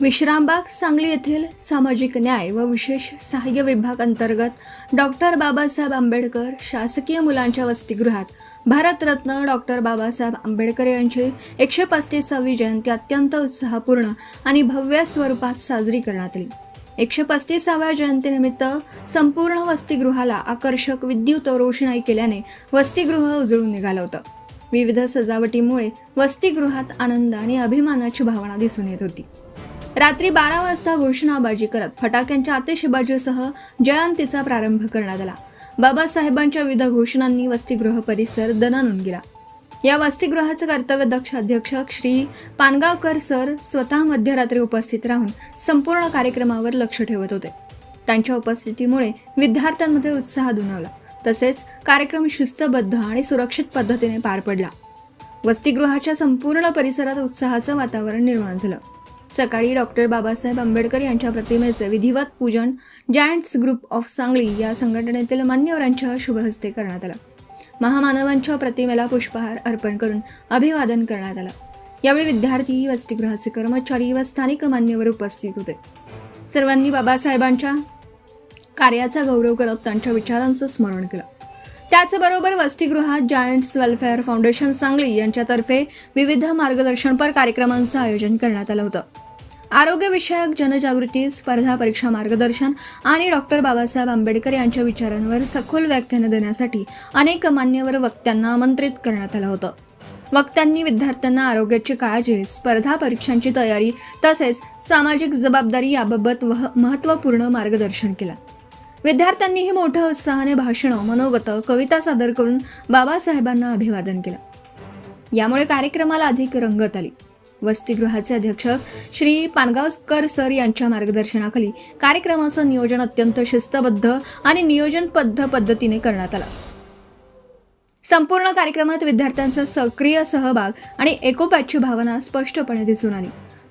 विश्रामबाग सांगली येथील सामाजिक न्याय व विशेष सहाय्य विभाग अंतर्गत डॉक्टर बाबासाहेब आंबेडकर शासकीय मुलांच्या वसतिगृहात भारतरत्न डॉक्टर बाबासाहेब आंबेडकर यांची 135वी जयंती अत्यंत उत्साहपूर्ण आणि भव्य स्वरूपात साजरी करण्यात आली। 135व्या जयंतीनिमित्त संपूर्ण वसतिगृहाला आकर्षक विद्युत रोषणाई केल्याने वसतिगृह उजळून निघालं होतं। विविध सजावटीमुळे वसतिगृहात आनंद आणि अभिमानाची भावना दिसून येत होती। रात्री 12 वाजता घोषणाबाजी करत फटाक्यांच्या आतिषबाजीसह जयंतीचा प्रारंभ करण्यात आला। बाबासाहेबांच्या विविध घोषणांनी वसतिगृह परिसर दणाणून गेला। या वसतिगृहाचे कर्तव्यदक्ष अध्यक्ष श्री पानगावकर सर स्वतः मध्यरात्री उपस्थित राहून संपूर्ण कार्यक्रमावर लक्ष ठेवत होते। त्यांच्या उपस्थितीमुळे विद्यार्थ्यांमध्ये उत्साह दुणावला, तसेच कार्यक्रम शिस्तबद्ध आणि सुरक्षित पद्धतीने पार पडला। वसतिगृहाच्या संपूर्ण परिसरात उत्साहाचं वातावरण निर्माण झालं। सकाळी डॉक्टर बाबासाहेब आंबेडकर यांच्या प्रतिमेचे विधिवत पूजन जायंट्स ग्रुप ऑफ सांगली या संघटनेतील मान्यवरांच्या शुभहस्ते करण्यात आलं। महामानवांच्या प्रतिमेला पुष्पहार अर्पण करून अभिवादन करण्यात आलं। यावेळी विद्यार्थी, वसतिगृहाचे कर्मचारी व स्थानिक मान्यवर उपस्थित होते। सर्वांनी बाबासाहेबांच्या कार्याचा गौरव करत त्यांच्या विचारांचं स्मरण केलं। त्याचबरोबर वसतिगृहात जायंट्स वेलफेअर फाउंडेशन सांगली यांच्यातर्फे विविध मार्गदर्शनपर कार्यक्रमांचं आयोजन करण्यात आलं होतं। आरोग्यविषयक जनजागृती, स्पर्धा परीक्षा मार्गदर्शन आणि डॉक्टर बाबासाहेब आंबेडकर यांच्या विचारांवर सखोल व्याख्यानं देण्यासाठी अनेक मान्यवर वक्त्यांना आमंत्रित करण्यात आलं होतं। वक्त्यांनी विद्यार्थ्यांना आरोग्याची काळजी, स्पर्धा परीक्षांची तयारी तसेच सामाजिक जबाबदारी याबाबत महत्त्वपूर्ण मार्गदर्शन केलं। विद्यार्थ्यांनीही मोठ्या उत्साहाने भाषणं, मनोगत, कविता सादर करून बाबासाहेबांना अभिवादन केलं। यामुळे कार्यक्रमाला अधिक रंगत आली। वसतिगृहाचे अध्यक्ष श्री पानगावकर सर यांच्या मार्गदर्शनाखाली कार्यक्रमाचं नियोजन अत्यंत शिस्तबद्ध आणि नियोजनबद्ध पद्धतीने करण्यात आलं। संपूर्ण कार्यक्रमात विद्यार्थ्यांचा सक्रिय सहभाग आणि एकोप्याची भावना स्पष्टपणे दिसून आली।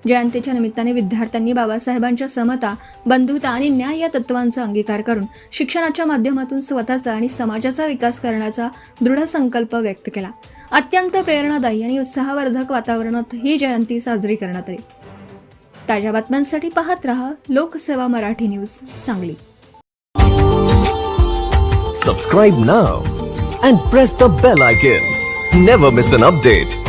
जयंतीच्या निमित्ताने विद्यार्थ्यांनी बाबासाहेबांच्या समता, बंधुता आणि न्याय या तत्वांचा अंगीकार करून शिक्षणाच्या माध्यमातून स्वतःचा आणि समाजाचा विकास करण्याचा दृढ संकल्प व्यक्त केला। अत्यंत प्रेरणादायी आणि उत्साहवर्धक वातावरणात ही जयंती साजरी करण्यात आली। ताज्या बातम्यांसाठी पाहत रहा लोकसेवा Marathi news Sangli. Subscribe now and press the bell icon. Never miss an update.